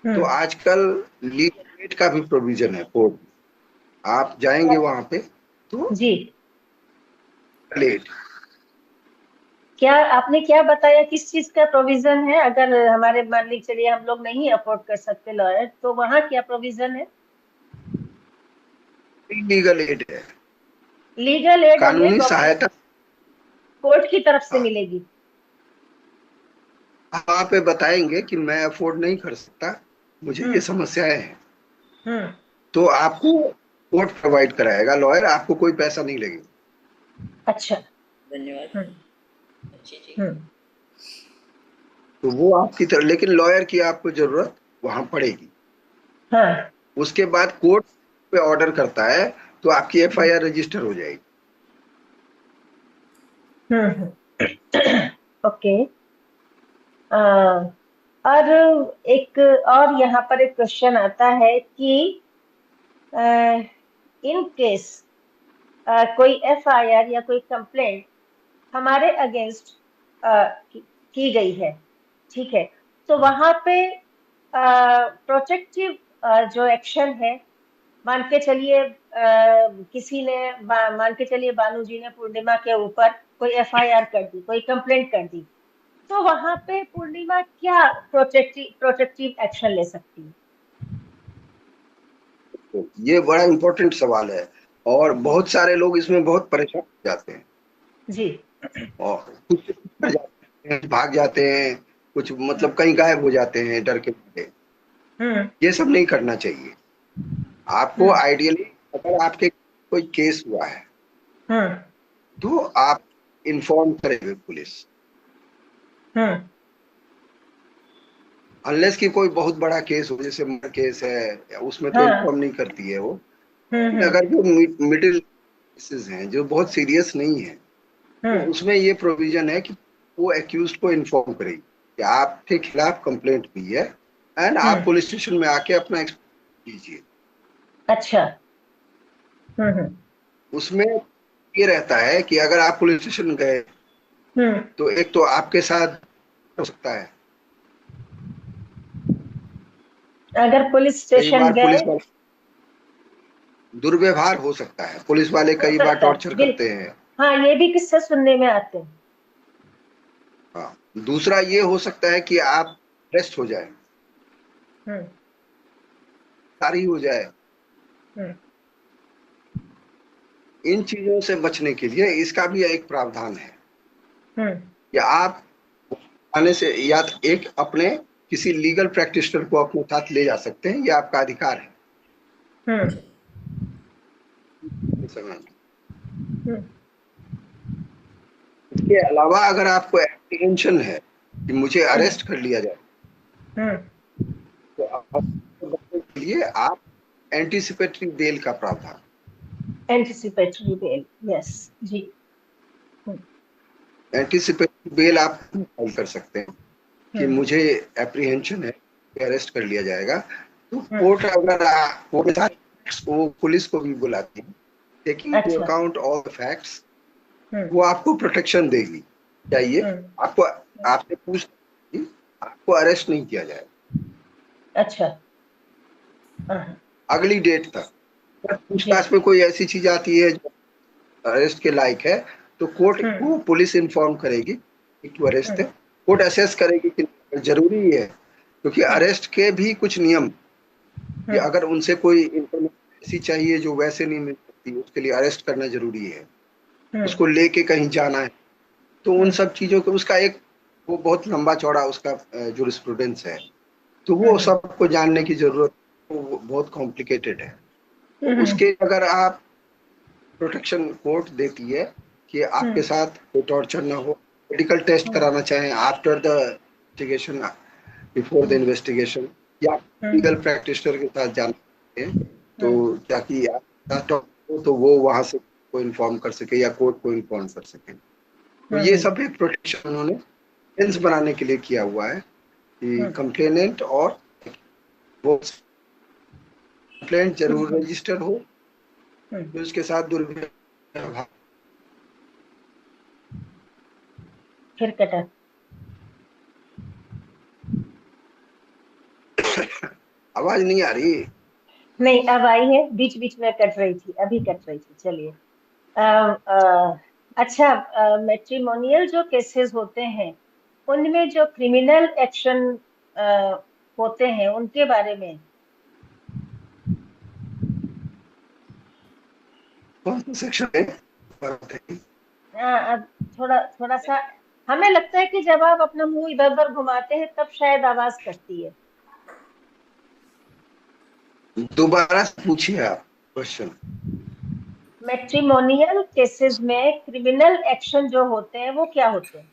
तो आजकल लीगल एड का भी प्रोविजन है कोर्ट में। आप जाएंगे वहां पे तो जी, लेट। क्या आपने क्या बताया, किस चीज का प्रोविजन है? अगर हमारे, मान लीजिए चलिए हम लोग नहीं अफोर्ड कर सकते लॉयर, तो वहां क्या प्रोविजन है? लीगल एड है। लीगल एड हमें कानूनी सहायता कोर्ट की तरफ से मिलेगी। वहां पे बताएंगे कि मैं अफोर्ड नहीं कर सकता, मुझे ये समस्याएं हैं, तो आपको कोर्ट प्रोवाइड कराएगा लॉयर, आपको कोई पैसा नहीं लगेगा। अच्छा, धन्यवाद। अच्छी जी। तो वो आपकी तरह, लेकिन लॉयर की आपको जरूरत वहां पड़ेगी। उसके बाद कोर्ट पे ऑर्डर करता है तो आपकी एफआईआर रजिस्टर हो जाएगी। ओके। और एक और यहाँ पर एक क्वेश्चन आता है कि इन केस कोई एफआईआर या कोई कंप्लेंट हमारे अगेंस्ट की गई है, ठीक है, तो वहां पे प्रोटेक्टिव जो एक्शन है, मान के चलिए किसी ने मान के चलिए बानू जी ने पूर्णिमा के ऊपर कोई एफआईआर कर दी, कोई कंप्लेंट कर दी, तो वहां पे पूर्णिमा क्या प्रोटेक्टिव एक्शन ले सकती है? तो ये बड़ा इंपॉर्टेंट सवाल है और बहुत सारे लोग इसमें बहुत परेशान हो जाते हैं जी। और कुछ भाग जाते हैं, कुछ मतलब कहीं गायब हो जाते हैं डर के मारे। ये सब नहीं करना चाहिए। आपको आइडियली अगर आपके कोई केस हुआ है तो आप इन्फॉर्म करेंगे पुलिस। अनलेस कि कोई बहुत बड़ा केस हो, जैसे मर्डर केस है, उसमें तो इन्फॉर्म नहीं करती है वो। अगर जो मिडिल केसेस हैं जो बहुत सीरियस नहीं है तो उसमें ये प्रोविजन है कि वो एक्यूज को इन्फॉर्म करेगी कि आपके खिलाफ कंप्लेंट हुई है एंड आप पुलिस स्टेशन में आके अपना एक्सप्लेन कीजिए। अच्छा। उसमें ये रहता है कि अगर आप पुलिस स्टेशन गए तो एक तो आपके साथ हो सकता है, अगर पुलिस कई स्टेशन बार गए, पुलिस वाले दुर्व्यवहार हो सकता है, पुलिस वाले कई बार टॉर्चर करते हैं। हाँ, ये भी किस्से सुनने में आते हैं। हाँ, दूसरा ये हो सकता है कि आप अरेस्ट हो जाए, हम्म तारी हो जाए, हम्म इन चीजों से बचने के लिए इसका भी एक प्रावधान है हम्म कि आप आने से या तो एक अपने किसी लीगल प्रैक्टिशनर को अपने साथ ले जा सकते हैं, ये आपका अधिकार है हम्म इस समय में। हम्म इसके अलावा अगर आपको एप्रीहेंशन है कि मुझे अरेस्ट कर लिया जाए, हम्म तो आप बचने के लिए आप एंटीसिपेटरी बेल का प्रावधान, एंटिसिपेटरी बेल, यस जी। हम्म एंटीसिपेटरी बेल आप फाइल कर सकते हैं कि हम्म मुझे एप्रीहेंशन है, अरेस्ट कर लिया जाएगा। तो हम्म कोर्ट अगर कोर्ट वो पुलिस को भी बुलाती है, टेकिंग इंटू अच्छा। अकाउंट ऑल फैक्ट्स, हम्म वो आपको प्रोटेक्शन देगी। चाहिए हम्म आपको, आपसे पूछ, आपको अरेस्ट नहीं किया जाए अच्छा। हाँ, अगली डेट तक। पर जी। पूछताछ में कोई ऐसी चीज आती है जो अरेस्ट के लायक है, तो कोर्ट हम्म को पुलिस इन्फॉर्म करेगी कि तू अरेस्ट है। हम्म कोर्ट असेस करेगी कि जरूरी है, क्योंकि हम्म अरेस्ट के भी कुछ नियम, कि हम्म अगर उनसे कोई इंफॉर्मेशन ऐसी चाहिए जो वैसे नहीं मिल सकती, उसके लिए अरेस्ट करना जरूरी है। हम्म उसको लेके कहीं जाना है, तो उन हम्म सब चीजों को उसका एक वो बहुत लंबा चौड़ा उसका जुरिस्प्रूडेंस है, तो वो हम्म सबको जानने की जरूरत, वो बहुत कॉम्प्लिकेटेड है। तो हम्म उसके अगर आप प्रोटेक्शन कोर्ट देती है कि आपके हम्म साथ कोई टॉर्चर ना हो, मेडिकल टेस्ट हम्म कराना चाहें after the investigation, before the hmm investigation, या लीगल हम्म प्रैक्टिशनर के साथ जाना है, तो हम्म ताकि आप तो वो वहां से को इन्फॉर्म कर सके या कोर्ट को इन्फॉर्म कर सके। तो ये हम्म सब एक प्रोटेक्शन उन्होंने सेंस बनाने के लिए किया हुआ है कि हम्म कंप्लेनेंट और वो कंप्लेंट जरूर हम्म रजिस्टर हो, हम्म फिर उसके साथ दुर्व्यवहार। फिर कटा। आवाज नहीं आ रही? नहीं, अब आई है, बीच बीच में कट रही थी, अभी कट रही थी। चलिए। अ, अ, अच्छा, मैट्रिमोनियल जो केसेस होते हैं उनमें जो क्रिमिनल एक्शन होते हैं उनके बारे में। कौन सा सेक्शन है बताइए? अब थोड़ा थोड़ा सा हमें लगता है कि जब आप अपना मुंह इधर उधर घुमाते हैं तब शायद आवाज कटती है। दोबारा से पूछिए आप क्वेश्चन। मैट्रिमोनियल केसेस में क्रिमिनल एक्शन जो होते हैं वो क्या होते हैं?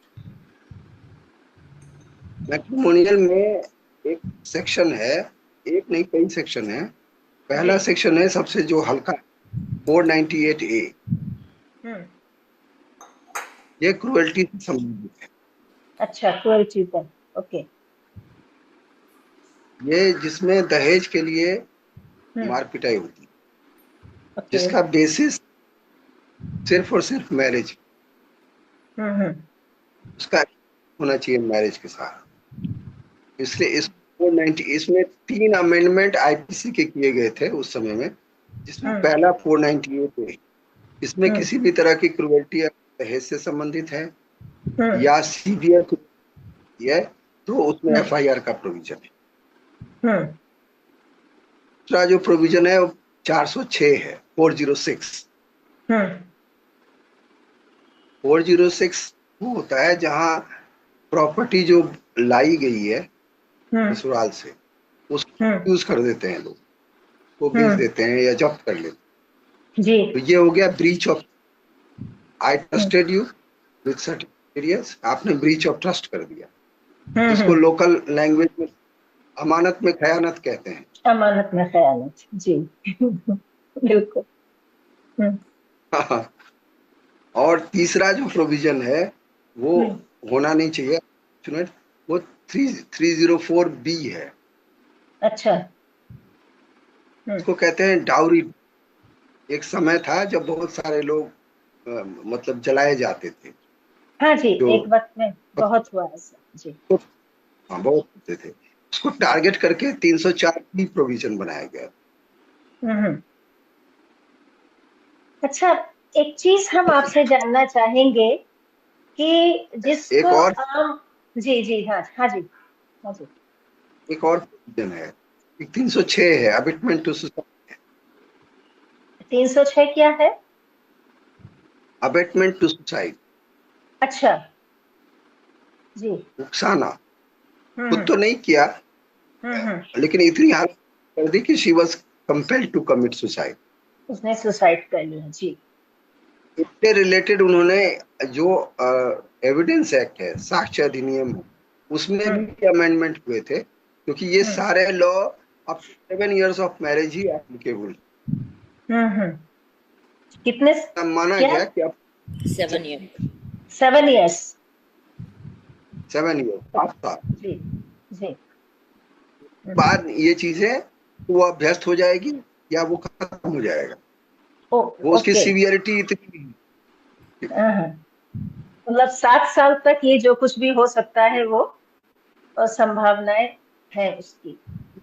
मैट्रिमोनियल में एक सेक्शन है, एक नहीं कई सेक्शन है। जी। पहला सेक्शन है सबसे जो हल्का, 498A, हम्म ये क्रुएल्टी से संबंधित है। अच्छा, क्रुएल्टी पर। ओके। ये जिसमें दहेज के लिए हम्म मार पिटाई होती है, ओके। जिसका बेसिस सिर्फ और सिर्फ मैरिज, हम्म उसका होना चाहिए मैरिज के साथ। इसलिए इस 490, इसमें 3 अमेंडमेंट आईपीसी के किए गए थे उस समय में, जिसमें हम्म पहला 498 है। इसमें हम्म किसी भी तरह की क्रुएल्टी या दहेज से संबंधित है हम्म या सीवियर है, तो उसमें हम्म एफआईआर का प्रोविजन है। हम्म दूसरा जो प्रोविजन है वो 406 है, 406। हम्म 406 वो होता है जहां प्रॉपर्टी जो लाई गई है हम्म ससुराल से, हम्म उसको यूज कर देते हैं लोग, वो बेच हम्म देते हैं या जब्त कर लेते जी। हैं। तो ये हो गया breach of, I hmm trusted you with certificate, आपने ब्रीच ऑफ ट्रस्ट कर दिया, जिसको हम्म लोकल लैंग्वेज में अमानत में खयानत कहते हैं। अमानत में खयानत, जी। बिल्कुल। हम्म और तीसरा जो प्रोविजन है वो हम्म होना नहीं चाहिए, वो 304B है। अच्छा। हम्म इसको कहते हैं डाउरी। एक समय था जब बहुत सारे लोग मतलब जलाए जाते थे, हाँ जी, जो एक वक्त में बहुत हुआ ऐसा जी। हाँ बहुत होते थे। उसको टारगेट करके 304 की प्रोविजन बनाया गया। हम्म अच्छा, एक चीज हम आपसे जानना चाहेंगे कि एक जिसको और आम। जी जी, हाँ हाँ जी, हाँ जी। एक और provision है, एक 306 है, अबेटमेंट टू सुसाइड। 306 क्या है? अबेटमेंट टू सुसाइड, अच्छा जी। उकसाना। खुद हम्म तो नहीं किया, हम्म। लेकिन इतनी हालत कर दी कि she was compelled to commit suicide. उसने सुसाइड कर लिया जी। इससे रिलेटेड उन्होंने जो एविडेंस एक्ट है, साक्ष्य अधिनियम है, उसमें हम्म भी अमेंडमेंट हुए थे, क्योंकि ये हम्म सारे लॉ अब 7 years ऑफ मैरिज ही एप्लीकेबल। हम्म। कितने? माना क्या? गया कि अब 7 year। 7 years। 7 years, 7 साल जी जी। बाद ये चीजें वो अभ्यस्त हो जाएगी या वो खत्म हो जाएगा। ओ, वो उसकी ओके। सीवियरिटी इतनी हाँ, मतलब 7 साल तक ये जो कुछ भी हो सकता है वो संभावनाएं है उसकी।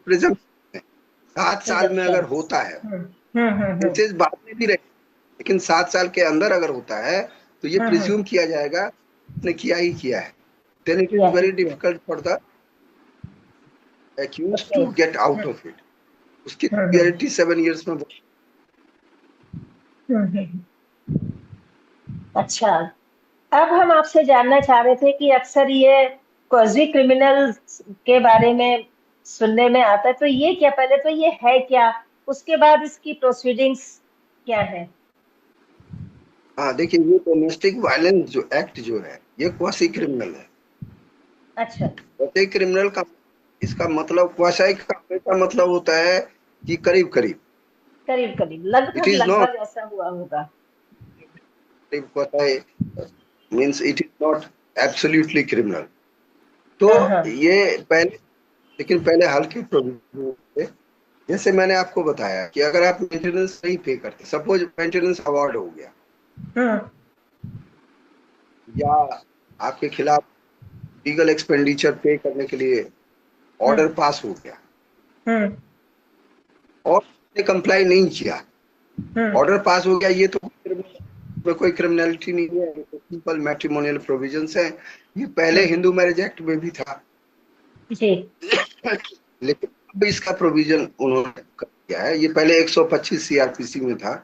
प्रिजम, 7 साल में प्रिजम्पशन। अगर होता है, हम्म। केसेस बाद में भी रहे, लेकिन 7 साल के अंदर अगर होता है तो ये हम्म। प्रिज्यूम किया जाएगा उसने किया ही किया है। देन इट किया इज है वेरी किया। Difficult for the accused okay. To get out of it. उसकी हम्म सीवियरिटी 7 years में। हम्म। अच्छा, अब हम आपसे जानना चाह रहे थे कि अक्सर ये क्वाजी क्रिमिनल के बारे में सुनने में आता है, तो ये क्या, पहले तो ये है क्या, उसके बाद इसकी प्रोसीडिंग्स क्या है? हाँ देखिए, ये डोमेस्टिक वायलेंस जो एक्ट जो है ये क्वासी क्रिमिनल है। अच्छा। क्वासी क्रिमिनल का इसका मतलब, क्वासाई का मतलब होता है कि करीब करीब। करीब करीब, इट लगभग इज नॉट, लगभग ऐसा हुआ होगा। Quasi means it is not absolutely criminal. तो हाँ हाँ। ये पहले, लेकिन पहले हल्के प्रोविजन थे। जैसे मैंने आपको बताया कि अगर आप मेंटेनेंस नहीं पे करते, सपोज मेंटेनेंस अवार्ड हो गया हम्म या आपके खिलाफ लीगल एक्सपेंडिचर पे करने के लिए हम्म ऑर्डर पास हो गया हम्म और उसने कंप्लाई नहीं किया, हम्म। ऑर्डर पास हो गया, ये तो में कोई क्रिमिनलिटी नहीं है, ये तो सिंपल मैट्रिमोनियल प्रोविजंस है। ये पहले हम्म। हिंदू मैरिज एक्ट में भी था, जी लेकिन अब इसका प्रोविजन उन्होंने कर दिया है। ये पहले 125 सीआरपीसी में था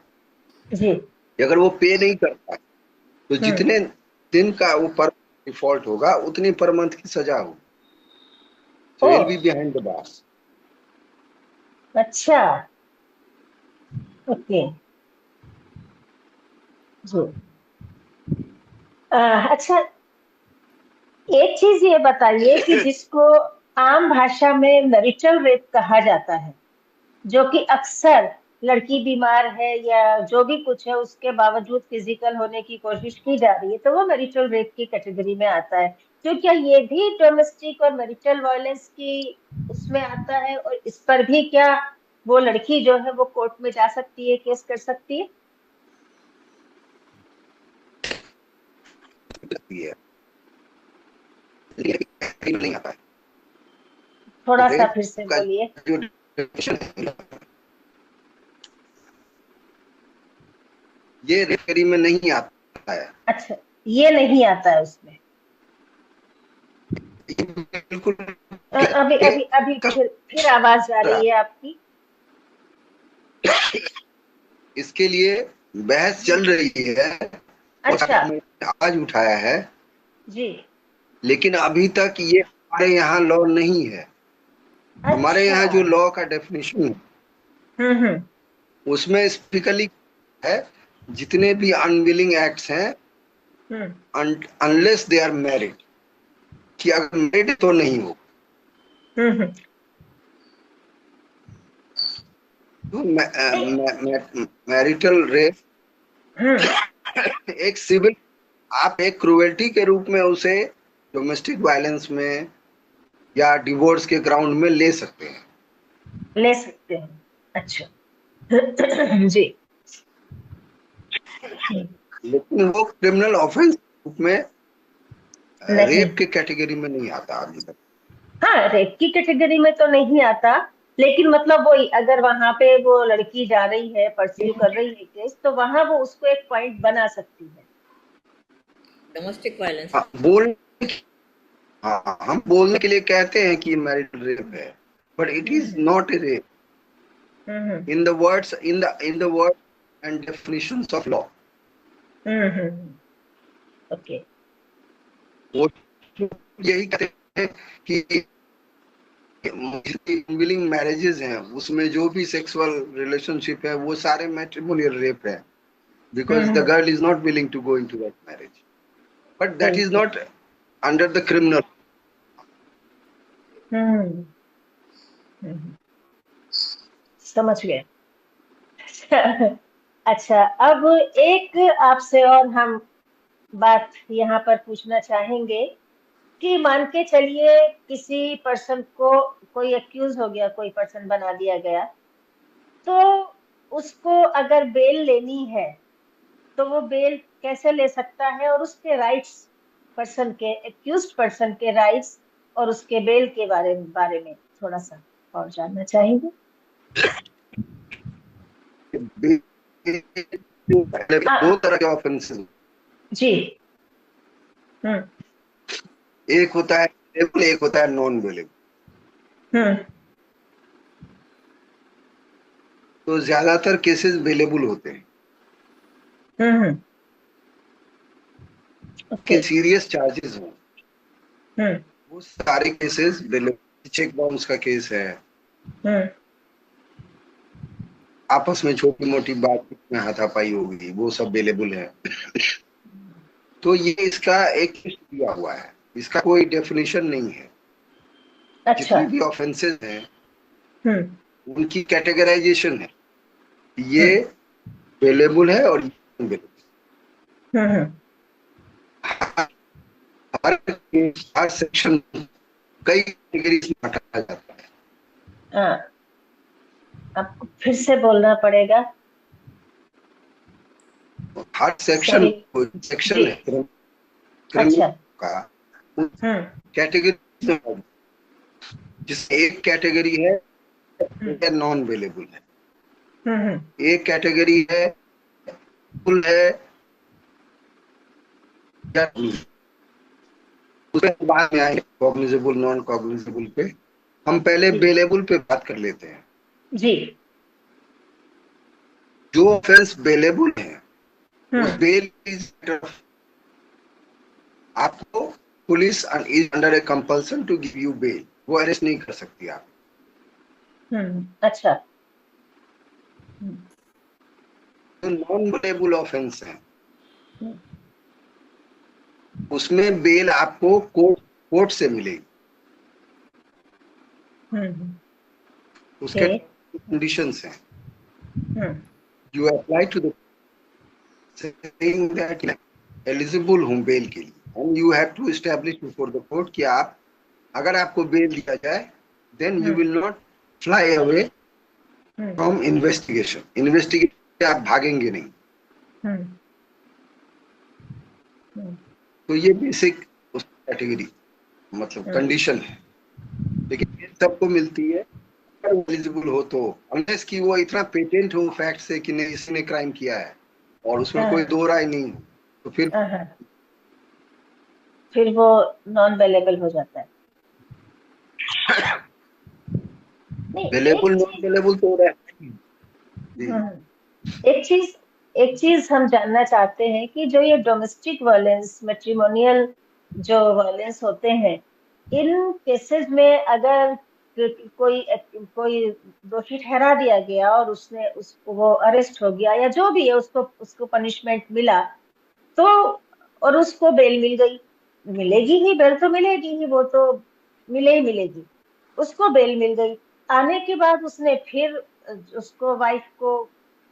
जी। कि अगर वो पे नहीं करता तो हम्म। जितने दिन का वो पर डिफॉल्ट होगा उतनी पर मंथ की सजा होगी। So oh, will be behind the bars. अच्छा। ओके जी। अच्छा, एक चीज ये बताइए कि जिसको आम भाषा में मैरिटल रेप कहा जाता है, जो कि अक्सर लड़की बीमार है या जो भी कुछ है उसके बावजूद फिजिकल होने की कोशिश की जा रही है, तो वो मैरिटल रेप की कैटेगरी में आता है। तो क्या ये भी डोमेस्टिक और मैरिटल वायलेंस की उसमें आता है, और इस पर भी क्या वो लड़की जो है वो कोर्ट में जा सकती है, केस कर सकती है? है, लेकिन नहीं आता है। थोड़ा सा रेप फिर से का बोलिए। जो definition है, ये रेप कैटेगरी में नहीं आता है। अच्छा, ये नहीं आता है उसमें। ये बिल्कुल अभी ये अभी अभी फिर आवाज आ रही है आपकी। इसके लिए बहस चल रही है और अच्छा में आवाज उठाया है, जी। लेकिन अभी तक ये हमारे यहाँ लॉ नहीं है। हमारे अच्छा। यहाँ जो लॉ का डेफिनेशन है हम्म। उसमें स्पेसिफिकली है, जितने भी अनविलिंग एक्ट्स हैं, हम्म अनलेस दे आर मैरिड, कि अगर मैरिड तो नहीं हो। हम्म। तो नहीं। मैरिटल रेप हम्म। एक सिविल, आप एक क्रुएल्टी के रूप में उसे डोमेस्टिक वायलेंस में या डिवोर्स के ग्राउंड में ले सकते हैं, ले सकते हैं। अच्छा जी। लेकिन वो क्रिमिनल ऑफेंस रूप में नहीं। रेप के कैटेगरी में नहीं आता अभी तक। हाँ, रेप की कैटेगरी में तो नहीं आता, लेकिन मतलब वो अगर वहां पे वो लड़की जा रही है, परस्यू कर रही है केस, तो वहां वो उसको एक पॉइंट बना सकती है। Domestic violence. हाँ, बोल हाँ, हम बोलने के लिए कहते हैं कि मैरिटल रेप है, but it is hmm not a rape hmm in the words, in the word and definitions of law. Okay. वो यही कहते हैं कि अनविलिंग मैरिजेस हैं उसमें जो भी सेक्सुअल रिलेशनशिप है वो सारे मैट्रिमोनियल रेप है, because the hmm. girl is not willing to go into that marriage, but that is बिल्कुल। not under the criminal। हम्म हम्म, समझ गए। अच्छा, अब एक आपसे और हम बात यहाँ पर पूछना चाहेंगे कि मान के चलिए किसी पर्सन को कोई एक्यूज हो गया, कोई पर्सन बना दिया गया, तो उसको अगर बेल लेनी है तो वो बेल कैसे ले सकता है, और उसके राइट्स, पर्सन के, एक्यूज्ड पर्सन के राइट्स और उसके बेल के बारे में थोड़ा सा और जानना चाहेंगे। दो हाँ तरह के ऑफेंसेस, जी। हम्म एक होता है बेलेबल, एक होता है नॉन बेलेबल। हम्म तो ज्यादातर केसेस बेलेबल होते हैं हम्म। ओके। कि सीरियस चार्जेस हो, हम्म वो सारे केसेस बेलेबल। चेक बाउंस का केस है, हम्म आपस में छोटी मोटी बात में हाथापाई होगी, वो सब बेलेबल है। तो ये इसका एक लिस्ट दिया हुआ है, इसका कोई डेफिनेशन नहीं है। अच्छा। जितने भी ऑफेंसेस हैं हम्म उनकी कैटेगराइजेशन है, ये हम्म बेलेबल है और अनबेलेबल। हम्म। हर हर सेक्शन कई कैटेगरीज में बांटा जाता है। हाँ, आपको फिर से बोलना पड़ेगा। हर सेक्शन, सॉरी। सेक्शन जी। है क्रिमिनल अच्छा। का, हम्म कैटेगरी में, जिसमें एक कैटेगरी है हम्म नॉन अवेलेबल है, हम्म एक कैटेगरी है फुल है या उसके बाद में आएंगे कॉग्निजेबल नॉन कॉग्निजेबल पे। हम पहले जी बेलेबल पे बात कर लेते हैं। जी। जो ऑफेंस बेलेबल है वो हम्म बेल इज, आपको police is under a compulsion to give you bail, वो अरेस्ट नहीं कर सकती आप। अच्छा। हम्म जो नॉन बेलेबल ऑफेंस है हम्म उसमें बेल आपको कोर्ट कोर्ट से मिलेगी। उसके ओके। कंडीशंस हैं, hmm you apply to the saying that eligible हूं बेल के लिए, and you have to establish before the court कि आप, अगर आपको बेल दिया जाए then you hmm will not fly away hmm from investigation. Investigation आप भागेंगे नहीं। हम्म हम्म तो ये बेसिक उस कैटेगरी मतलब हम्म कंडीशन है, लेकिन ये सबको मिलती है अगर एलिजिबल हो तो, अनलेस कि वो इतना पेटेंट हो फैक्ट से कि नहीं इसने क्राइम किया है और उसमें कोई हाँ दो राय नहीं हो, तो फिर हाँ हाँ, फिर वो नॉन अवेलेबल हो जाता है। नहीं, अवेलेबल एक नॉन चीज। अवेलेबल तो हो रहा है जी। एक चीज, एक चीज हम जानना चाहते हैं कि जो ये डोमेस्टिक वायलेंस, मैट्रिमोनियल जो वायलेंस होते हैं, इन केसेस में अगर कोई कोई दोषी ठहरा दिया गया और उसने उसको, वो अरेस्ट हो गया या जो भी है, उसको उसको पनिशमेंट मिला, तो और उसको बेल मिल गई, मिलेगी ही, बेल तो मिलेगी ही, वो तो मिले ही मिलेगी। उसको बेल मिल गई, आने के बाद उसने फिर उसको, वाइफ को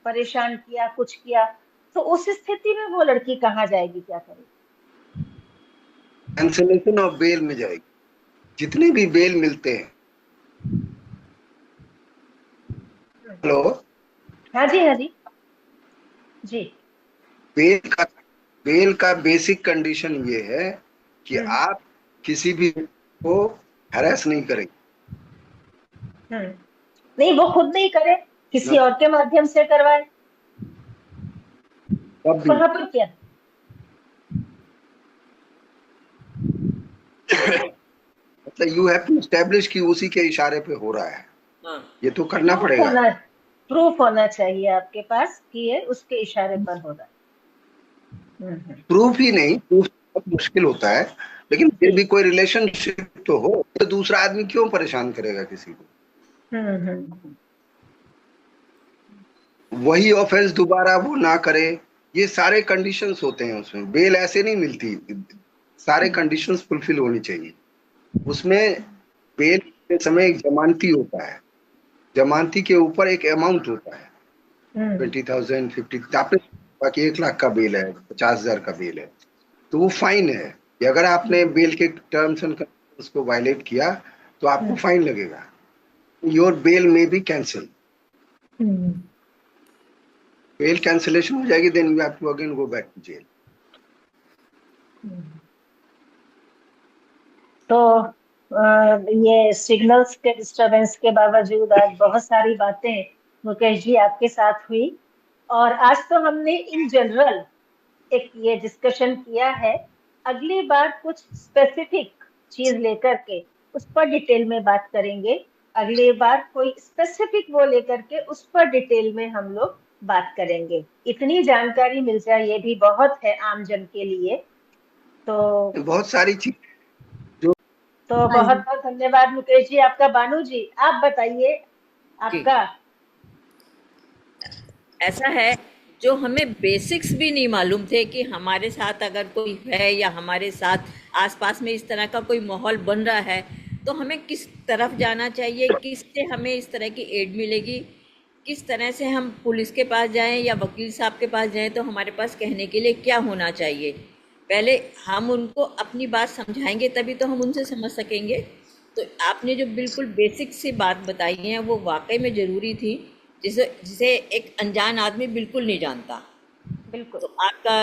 परेशान किया, कुछ किया, तो उस स्थिति में वो लड़की कहाँ जाएगी, क्या करेगी? कैंसिलेशन ऑफ बेल में जाएगी। जितने भी बेल मिलते हैं, हेलो, हाँ जी हाँ जी। जी। बेल का बेल का बेसिक कंडीशन ये है कि हम्म आप किसी भी को हरास नहीं करेंगे। हम्म। नहीं, वो खुद नहीं करे, किसी न- और के माध्यम से करवाए, तब भी वहां पर क्या? मतलब यू हैव टू एस्टेब्लिश कि उसी के इशारे पे हो रहा है, हाँ ये तो करना पड़ेगा। प्रूफ होना चाहिए आपके पास कि ये उसके इशारे पर हो रहा है। प्रूफ ही नहीं, प्रूफ बहुत मुश्किल होता है, लेकिन फिर जी। भी कोई रिलेशनशिप तो हो, तो दूसरा आदमी क्यों परेशान करेगा किसी को। हम्म। वही ऑफेंस दोबारा वो ना करे, ये सारे कंडीशंस होते हैं उसमें। बेल ऐसे नहीं मिलती, सारे कंडीशंस फुलफिल होनी चाहिए उसमें। बेल के समय एक जमानती होता है, जमानती के ऊपर एक अमाउंट होता है, 20,000 50, आपने बाकी 1 लाख का बेल है, 50,000 का बेल है, तो वो फाइन है कि अगर आपने बेल के टर्म्स एंड कंडीशंस को वायलेट किया तो आपको फाइन लगेगा। Your bail may be cancel, bail cancellation हो जाएगी, then you have to again go back to jail. तो ये सिग्नल्स के डिस्टरबेंस के बावजूद आज बहुत सारी बातें मुकेश जी आपके साथ हुई, और आज तो हमने इन जनरल एक ये डिस्कशन किया है। अगली बार कुछ स्पेसिफिक चीज लेकर के उस पर डिटेल में बात करेंगे। अगली बार कोई स्पेसिफिक वो लेकर के उस पर डिटेल में हम लोग बात करेंगे। इतनी जानकारी मिल जाए ये भी बहुत है आम जन के लिए। तो बहुत सारी चीज तो हाँ बहुत जी बहुत धन्यवाद मुकेश जी आपका। बानू जी आप बताइए जी। आपका। ऐसा है, जो हमें बेसिक्स भी नहीं मालूम थे कि हमारे साथ अगर कोई है या हमारे साथ आसपास में इस तरह का कोई माहौल बन रहा है, तो हमें किस तरफ जाना चाहिए, किससे हमें इस तरह की एड मिलेगी, किस तरह से हम पुलिस के पास जाएं या वकील साहब के पास जाएं, तो हमारे पास कहने के लिए क्या होना चाहिए। पहले हम उनको अपनी बात समझाएंगे, तभी तो हम उनसे समझ सकेंगे। तो आपने जो बिल्कुल बेसिक सी बात बताई है वो वाकई में ज़रूरी थी, जिसे जिसे एक अनजान आदमी बिल्कुल नहीं जानता। बिल्कुल। तो आपका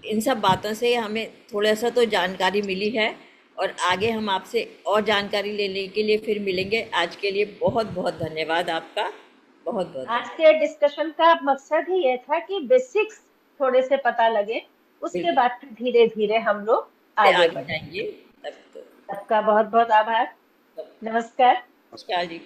इन सब बातों से हमें थोड़ा सा तो जानकारी मिली है, और आगे हम आपसे और जानकारी लेने के लिए फिर मिलेंगे। आज के लिए बहुत बहुत धन्यवाद आपका, बहुत बहुत आज धन्यवाद। के डिस्कशन का मकसद ही ये था कि बेसिक्स थोड़े से पता लगे, उसके बिल्कुल, बाद धीरे धीरे हम लोग से आगे आगे बढ़े। जाएंगे। तब तो आपका बहुत बहुत आभार। तब नमस्कार। नमस्कार जी।